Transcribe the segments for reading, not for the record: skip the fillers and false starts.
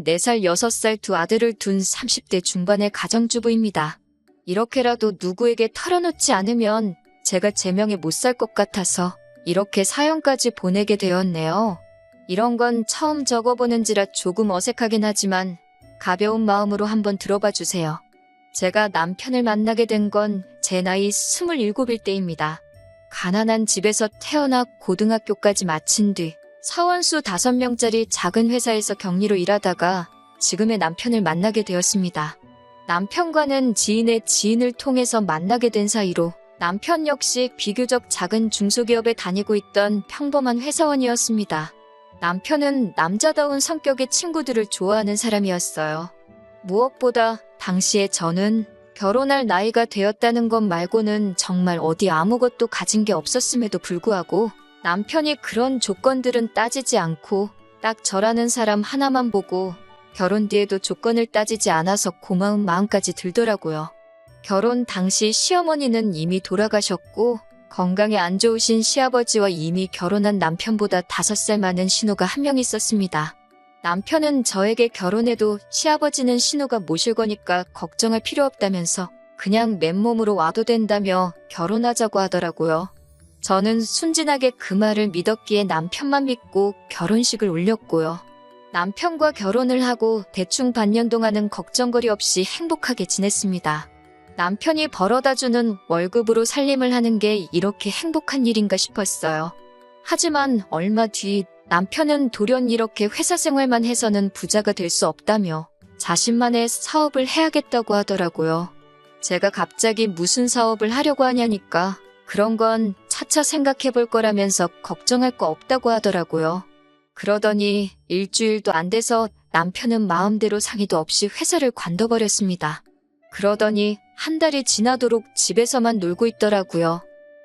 4살, 6살 두 아들을 둔 30대 중반의 가정주부입니다. 이렇게라도 누구에게 털어놓지 않으면 제가 제명에 못 살 것 같아서 이렇게 사연까지 보내게 되었네요. 이런 건 처음 적어보는지라 조금 어색하긴 하지만 가벼운 마음으로 한번 들어봐 주세요. 제가 남편을 만나게 된 건 제 나이 27일 때입니다. 가난한 집에서 태어나 고등학교까지 마친 뒤 사원수 5명짜리 작은 회사에서 격리로 일하다가 지금의 남편을 만나게 되었습니다. 남편과는 지인의 지인을 통해서 만나게 된 사이로 남편 역시 비교적 작은 중소기업에 다니고 있던 평범한 회사원이었습니다. 남편은 남자다운 성격의 친구들을 좋아하는 사람이었어요. 무엇보다 당시에 저는 결혼할 나이가 되었다는 것 말고는 정말 어디 아무것도 가진 게 없었음에도 불구하고 남편이 그런 조건들은 따지지 않고 딱 저라는 사람 하나만 보고 결혼 뒤에도 조건을 따지지 않아서 고마운 마음까지 들더라고요. 결혼 당시 시어머니는 이미 돌아가셨고 건강에 안 좋으신 시아버지와 이미 결혼한 남편보다 5살 많은 신우가 한 명 있었습니다. 남편은 저에게 결혼해도 시아버지는 신우가 모실 거니까 걱정할 필요 없다면서 그냥 맨몸으로 와도 된다며 결혼하자고 하더라고요. 저는 순진하게 그 말을 믿었기에 남편만 믿고 결혼식을 올렸고요. 남편과 결혼을 하고 대충 반년 동안은 걱정거리 없이 행복하게 지냈습니다. 남편이 벌어다주는 월급으로 살림을 하는 게 이렇게 행복한 일인가 싶었어요. 하지만 얼마 뒤 남편은 돌연 이렇게 회사 생활만 해서는 부자가 될 수 없다며 자신만의 사업을 해야겠다고 하더라고요. 제가 갑자기 무슨 사업을 하려고 하냐니까 그런 건 차차 생각해 볼 거라면서 걱정할 거 없다고 하더라고요. 그러더니 일주일도 안 돼서 남편은 마음대로 상의도 없이 회사를 관둬버렸습니다. 그러더니 한 달이 지나도록 집에서만 놀고 있더라고요.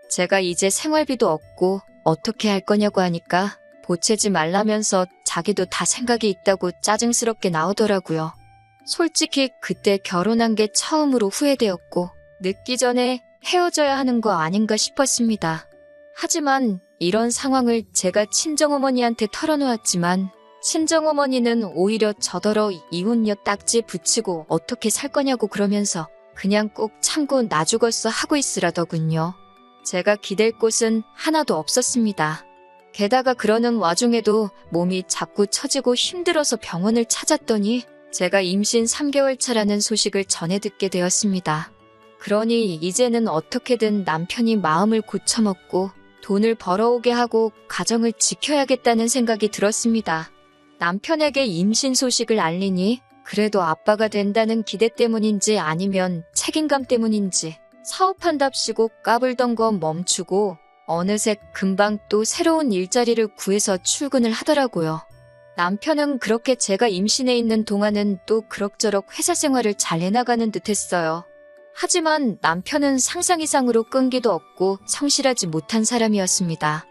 제가 이제 생활비도 없고 어떻게 할 거냐고 하니까 보채지 말라면서 자기도 다 생각이 있다고 짜증스럽게 나오더라고요. 솔직히 그때 결혼한 게 처음으로 후회되었고 늦기 전에 헤어져야 하는 거 아닌가 싶었습니다. 하지만 이런 상황을 제가 친정어머니한테 털어놓았지만 친정어머니는 오히려 저더러 이혼녀 딱지 붙이고 어떻게 살 거냐고 그러면서 그냥 꼭 참고 나 죽었어 하고 있으라더군요. 제가 기댈 곳은 하나도 없었습니다. 게다가 그러는 와중에도 몸이 자꾸 처지고 힘들어서 병원을 찾았더니 제가 임신 3개월 차라는 소식을 전해 듣게 되었습니다. 그러니 이제는 어떻게든 남편이 마음을 고쳐먹고 돈을 벌어오게 하고 가정을 지켜야겠다는 생각이 들었습니다. 남편에게 임신 소식을 알리니 그래도 아빠가 된다는 기대 때문인지 아니면 책임감 때문인지 사업한답시고 까불던 거 멈추고 어느새 금방 또 새로운 일자리를 구해서 출근을 하더라고요. 남편은 그렇게 제가 임신해 있는 동안은 또 그럭저럭 회사 생활을 잘 해나가는 듯 했어요. 하지만 남편은 상상 이상으로 끈기도 없고 성실하지 못한 사람이었습니다.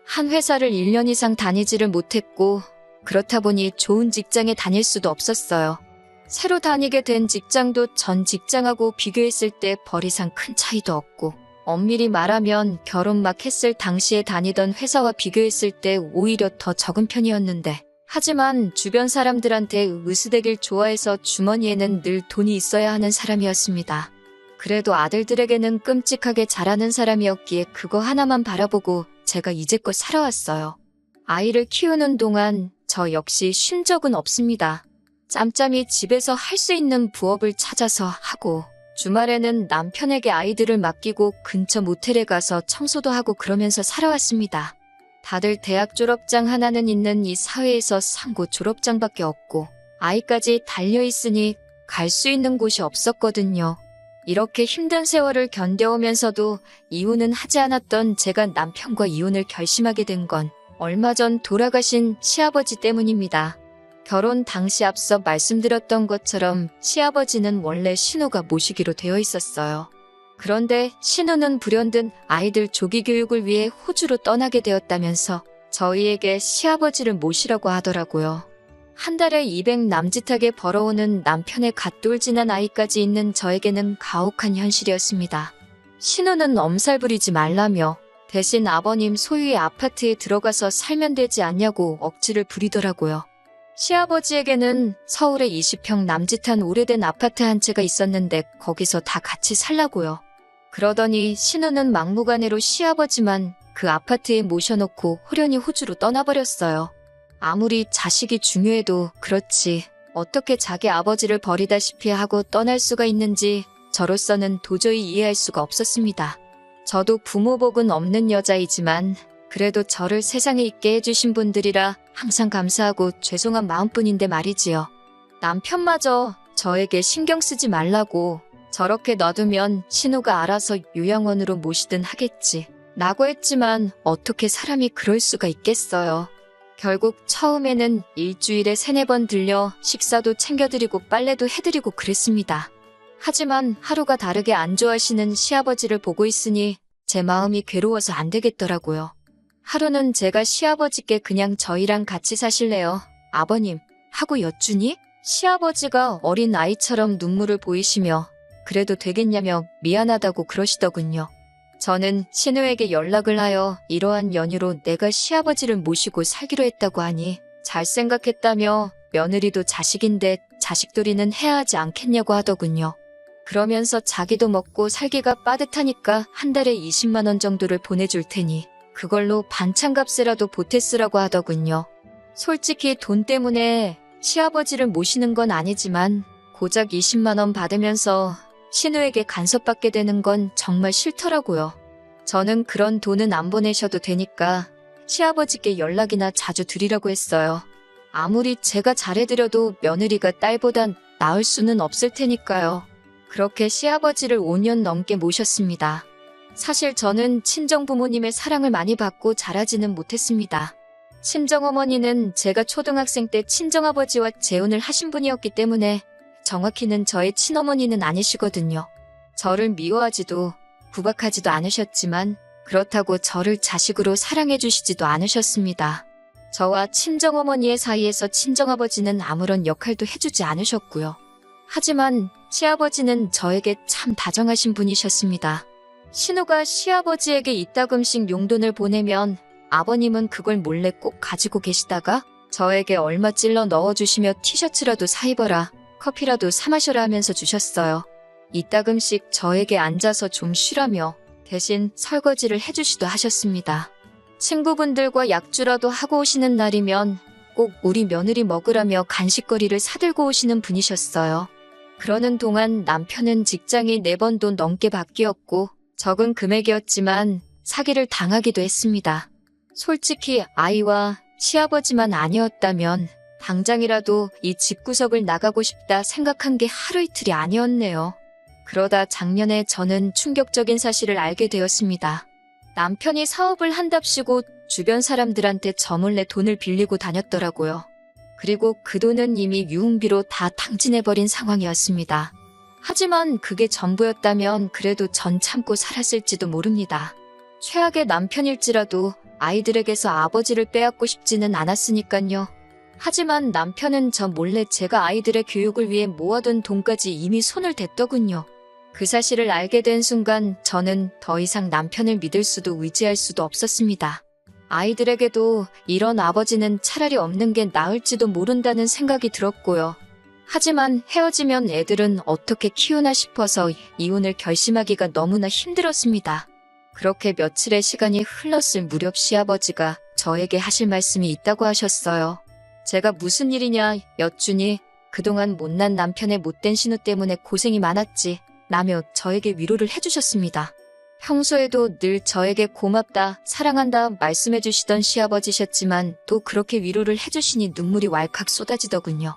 한 회사를 1년 이상 다니지를 못했고 그렇다 보니 좋은 직장에 다닐 수도 없었어요. 새로 다니게 된 직장도 전 직장하고 비교했을 때 벌 이상 큰 차이도 없고 엄밀히 말하면 결혼 막 했을 당시에 다니던 회사와 비교했을 때 오히려 더 적은 편이었는데 하지만 주변 사람들한테 으스대길 좋아해서 주머니에는 늘 돈이 있어야 하는 사람이었습니다. 그래도 아들들에게는 끔찍하게 잘하는 사람이었기에 그거 하나만 바라보고 제가 이제껏 살아왔어요. 아이를 키우는 동안 저 역시 쉰 적은 없습니다. 짬짬이 집에서 할 수 있는 부업을 찾아서 하고 주말에는 남편에게 아이들을 맡기고 근처 모텔에 가서 청소도 하고 그러면서 살아왔습니다. 다들 대학 졸업장 하나는 있는 이 사회에서 상고 졸업장밖에 없고 아이까지 달려있으니 갈 수 있는 곳이 없었거든요. 이렇게 힘든 세월을 견뎌오면서도 이혼은 하지 않았던 제가 남편과 이혼을 결심하게 된 건 얼마 전 돌아가신 시아버지 때문입니다. 결혼 당시 앞서 말씀드렸던 것처럼 시아버지는 원래 신우가 모시기로 되어 있었어요. 그런데 신우는 불현듯 아이들 조기 교육을 위해 호주로 떠나게 되었다면서 저희에게 시아버지를 모시라고 하더라고요. 한 달에 200 남짓하게 벌어오는 남편의 갓돌진한 아이까지 있는 저에게는 가혹한 현실이었습니다. 신우는 엄살 부리지 말라며 대신 아버님 소유의 아파트에 들어가서 살면 되지 않냐고 억지를 부리더라고요. 시아버지에게는 서울에 20평 남짓한 오래된 아파트 한 채가 있었는데 거기서 다 같이 살라고요. 그러더니 신우는 막무가내로 시아버지만 그 아파트에 모셔놓고 호련히 호주로 떠나버렸어요. 아무리 자식이 중요해도 그렇지 어떻게 자기 아버지를 버리다시피 하고 떠날 수가 있는지 저로서는 도저히 이해할 수가 없었습니다. 저도 부모 복은 없는 여자이지만 그래도 저를 세상에 있게 해주신 분들이라 항상 감사하고 죄송한 마음뿐인데 말이지요. 남편마저 저에게 신경 쓰지 말라고 저렇게 놔두면 신우가 알아서 요양원으로 모시든 하겠지 라고 했지만 어떻게 사람이 그럴 수가 있겠어요. 결국 처음에는 일주일에 3-4번 들려 식사도 챙겨드리고 빨래도 해드리고 그랬습니다. 하지만 하루가 다르게 안 좋아하시는 시아버지를 보고 있으니 제 마음이 괴로워서 안 되겠더라고요. 하루는 제가 시아버지께 그냥 저희랑 같이 사실래요? 아버님 하고 여쭈니 시아버지가 어린 아이처럼 눈물을 보이시며 그래도 되겠냐며 미안하다고 그러시더군요. 저는 신우에게 연락을 하여 이러한 연유로 내가 시아버지를 모시고 살기로 했다고 하니 잘 생각했다며 며느리도 자식인데 자식돌이는 해야 하지 않겠냐고 하더군요. 그러면서 자기도 먹고 살기가 빠듯하니까 한 달에 20만 원 정도를 보내줄 테니 그걸로 반찬값이라도 보태 쓰라고 하더군요. 솔직히 돈 때문에 시아버지를 모시는 건 아니지만 고작 20만 원 받으면서 신우에게 간섭받게 되는 건 정말 싫더라고요. 저는 그런 돈은 안 보내셔도 되니까 시아버지께 연락이나 자주 드리라고 했어요. 아무리 제가 잘해드려도 며느리가 딸보단 나을 수는 없을 테니까요. 그렇게 시아버지를 5년 넘게 모셨습니다. 사실 저는 친정부모님의 사랑을 많이 받고 자라지는 못했습니다. 친정어머니는 제가 초등학생 때 친정아버지와 재혼을 하신 분이었기 때문에 정확히는 저의 친어머니는 아니시거든요. 저를 미워하지도 구박하지도 않으셨지만 그렇다고 저를 자식으로 사랑해 주시지도 않으셨습니다. 저와 친정어머니의 사이에서 친정아버지는 아무런 역할도 해주지 않으셨고요. 하지만 시아버지는 저에게 참 다정하신 분이셨습니다. 신우가 시아버지에게 이따금씩 용돈을 보내면 아버님은 그걸 몰래 꼭 가지고 계시다가 저에게 얼마 찔러 넣어주시며 티셔츠라도 사 입어라, 커피라도 사 마셔라 하면서 주셨어요. 이따금씩 저에게 앉아서 좀 쉬라며 대신 설거지를 해주시도 하셨습니다. 친구분들과 약주라도 하고 오시는 날이면 꼭 우리 며느리 먹으라며 간식거리를 사들고 오시는 분이셨어요. 그러는 동안 남편은 직장이 4번도 넘게 바뀌었고 적은 금액이었지만 사기를 당하기도 했습니다. 솔직히 아이와 시아버지만 아니었다면 당장이라도 이 집구석을 나가고 싶다 생각한 게 하루 이틀이 아니었네요. 그러다 작년에 저는 충격적인 사실을 알게 되었습니다. 남편이 사업을 한답시고 주변 사람들한테 저 몰래 돈을 빌리고 다녔더라고요. 그리고 그 돈은 이미 유흥비로 다 탕진해버린 상황이었습니다. 하지만 그게 전부였다면 그래도 전 참고 살았을지도 모릅니다. 최악의 남편일지라도 아이들에게서 아버지를 빼앗고 싶지는 않았으니깐요. 하지만 남편은 저 몰래 제가 아이들의 교육을 위해 모아둔 돈까지 이미 손을 댔더군요. 그 사실을 알게 된 순간 저는 더 이상 남편을 믿을 수도 의지할 수도 없었습니다. 아이들에게도 이런 아버지는 차라리 없는 게 나을지도 모른다는 생각이 들었고요. 하지만 헤어지면 애들은 어떻게 키우나 싶어서 이혼을 결심하기가 너무나 힘들었습니다. 그렇게 며칠의 시간이 흘렀을 무렵 시아버지가 저에게 하실 말씀이 있다고 하셨어요. 제가 무슨 일이냐 여쭈니 그동안 못난 남편의 못된 신우 때문에 고생이 많았지 라며 저에게 위로를 해주셨습니다. 평소에도 늘 저에게 고맙다, 사랑한다 말씀해 주시던 시아버지셨지만 또 그렇게 위로를 해주시니 눈물이 왈칵 쏟아지더군요.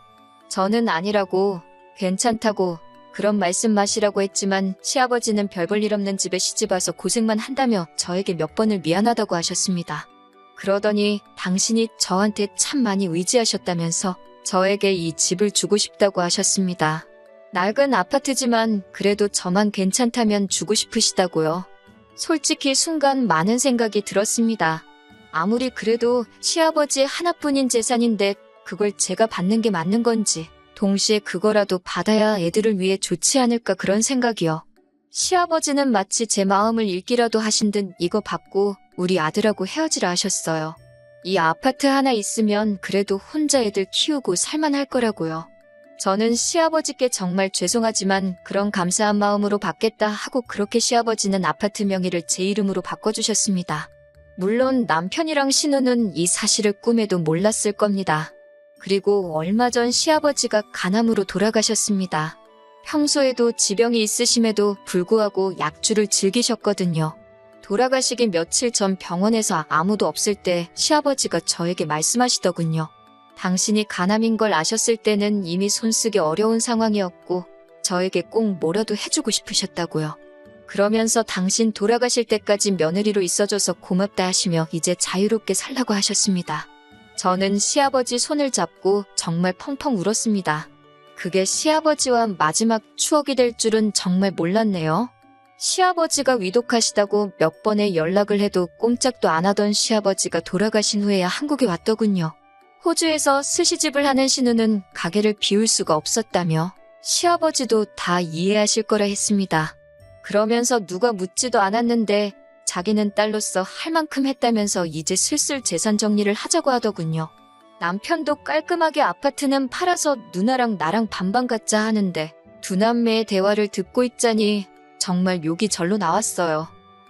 저는 아니라고, 괜찮다고, 그런 말씀 마시라고 했지만 시아버지는 별 볼 일 없는 집에 시집와서 고생만 한다며 저에게 몇 번을 미안하다고 하셨습니다. 그러더니 당신이 저한테 참 많이 의지하셨다면서 저에게 이 집을 주고 싶다고 하셨습니다. 낡은 아파트지만 그래도 저만 괜찮다면 주고 싶으시다고요. 솔직히 순간 많은 생각이 들었습니다. 아무리 그래도 시아버지의 하나뿐인 재산인데 그걸 제가 받는 게 맞는 건지 동시에 그거라도 받아야 애들을 위해 좋지 않을까 그런 생각이요. 시아버지는 마치 제 마음을 읽기라도 하신 듯 이거 받고 우리 아들하고 헤어지라 하셨어요. 이 아파트 하나 있으면 그래도 혼자 애들 키우고 살만할 거라고요. 저는 시아버지께 정말 죄송하지만 그런 감사한 마음으로 받겠다 하고 그렇게 시아버지는 아파트 명의를 제 이름으로 바꿔주셨습니다. 물론 남편이랑 신우는 이 사실을 꿈에도 몰랐을 겁니다. 그리고 얼마 전 시아버지가 간암으로 돌아가셨습니다. 평소에도 지병이 있으심에도 불구하고 약주를 즐기셨거든요. 돌아가시기 며칠 전 병원에서 아무도 없을 때 시아버지가 저에게 말씀하시더군요. 당신이 간암인 걸 아셨을 때는 이미 손쓰기 어려운 상황이었고 저에게 꼭 뭐라도 해주고 싶으셨다고요. 그러면서 당신 돌아가실 때까지 며느리로 있어줘서 고맙다 하시며 이제 자유롭게 살라고 하셨습니다. 저는 시아버지 손을 잡고 정말 펑펑 울었습니다. 그게 시아버지와 마지막 추억이 될 줄은 정말 몰랐네요. 시아버지가 위독하시다고 몇 번의 연락을 해도 꼼짝도 안 하던 시아버지가 돌아가신 후에야 한국에 왔더군요. 호주에서 스시집을 하는 신우는 가게를 비울 수가 없었다며 시아버지도 다 이해하실 거라 했습니다. 그러면서 누가 묻지도 않았는데 자기는 딸로서 할 만큼 했다면서 이제 슬슬 재산 정리를 하자고 하더군요. 남편도 깔끔하게 아파트는 팔아서 누나랑 나랑 반반 갖자 하는데 두 남매의 대화를 듣고 있자니 정말 욕이 절로 나왔어요.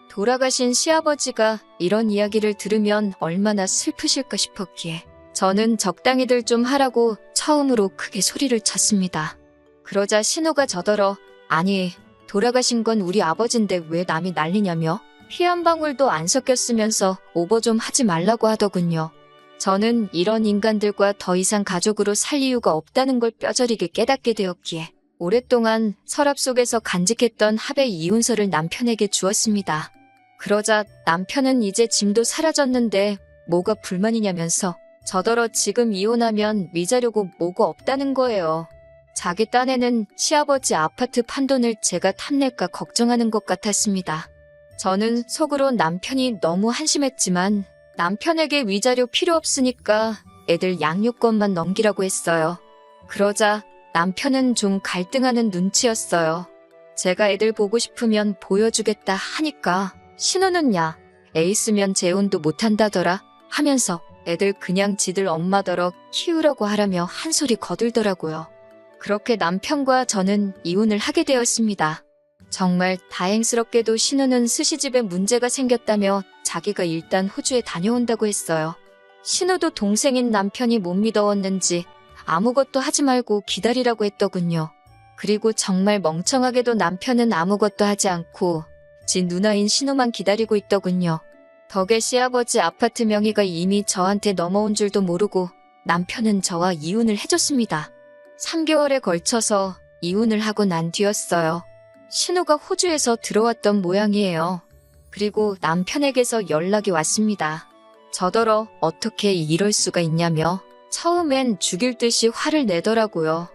돌아가신 시아버지가 이런 이야기를 들으면 얼마나 슬프실까 싶었기에 저는 적당히들 좀 하라고 처음으로 크게 소리를 쳤습니다. 그러자 신우가 저더러 아니 돌아가신 건 우리 아버지인데 왜 남이 난리냐며 피 한 방울도 안 섞였으면서 오버 좀 하지 말라고 하더군요. 저는 이런 인간들과 더 이상 가족으로 살 이유가 없다는 걸 뼈저리게 깨닫게 되었기에 오랫동안 서랍 속에서 간직했던 합의 이혼서를 남편에게 주었습니다. 그러자 남편은 이제 짐도 사라졌는데 뭐가 불만이냐면서 저더러 지금 이혼하면 위자료고 뭐고 없다는 거예요. 자기 딴에는 시아버지 아파트 판돈을 제가 탐낼까 걱정하는 것 같았습니다. 저는 속으로 남편이 너무 한심했지만 남편에게 위자료 필요 없으니까 애들 양육권만 넘기라고 했어요. 그러자 남편은 좀 갈등하는 눈치였어요. 제가 애들 보고 싶으면 보여주겠다 하니까 신우는 야, 애 있으면 재혼도 못한다더라 하면서 애들 그냥 지들 엄마더러 키우라고 하라며 한 소리 거들더라고요. 그렇게 남편과 저는 이혼을 하게 되었습니다. 정말 다행스럽게도 신우는 스시집에 문제가 생겼다며 자기가 일단 호주에 다녀온다고 했어요. 신우도 동생인 남편이 못 믿어왔는지 아무것도 하지 말고 기다리라고 했더군요. 그리고 정말 멍청하게도 남편은 아무것도 하지 않고 지 누나인 신우만 기다리고 있더군요. 덕에 시아버지 아파트 명의가 이미 저한테 넘어온 줄도 모르고 남편은 저와 이혼을 해줬습니다. 3개월에 걸쳐서 이혼을 하고 난 뒤였어요. 신우가 호주에서 들어왔던 모양이에요. 그리고 남편에게서 연락이 왔습니다. 저더러 어떻게 이럴 수가 있냐며 처음엔 죽일 듯이 화를 내더라고요.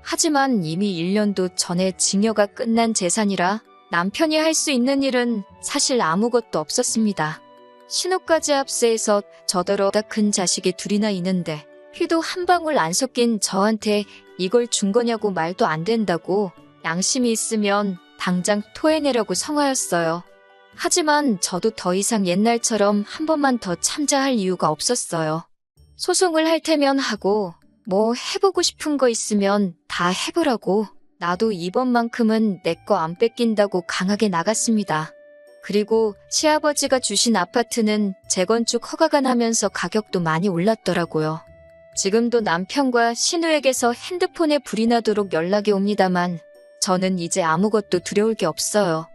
하지만 이미 1년도 전에 증여가 끝난 재산이라 남편이 할 수 있는 일은 사실 아무것도 없었습니다. 신우까지 합세해서 저더러 다 큰 자식이 둘이나 있는데 피도 한 방울 안 섞인 저한테 이걸 준 거냐고 말도 안 된다고 양심이 있으면 당장 토해내려고 성하였어요. 하지만 저도 더 이상 옛날처럼 한 번만 더 참자할 이유가 없었어요. 소송을 할 테면 하고 뭐 해보고 싶은 거 있으면 다 해보라고 나도 이번만큼은 내 거 안 뺏긴다고 강하게 나갔습니다. 그리고 시아버지가 주신 아파트는 재건축 허가가 나면서 가격도 많이 올랐더라고요. 지금도 남편과 신우에게서 핸드폰에 불이 나도록 연락이 옵니다만 저는 이제 아무것도 두려울 게 없어요.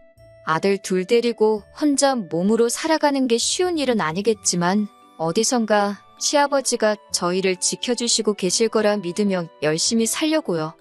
아들 둘 데리고 혼자 몸으로 살아가는 게 쉬운 일은 아니겠지만 어디선가 시아버지가 저희를 지켜주시고 계실 거라 믿으며 열심히 살려고요.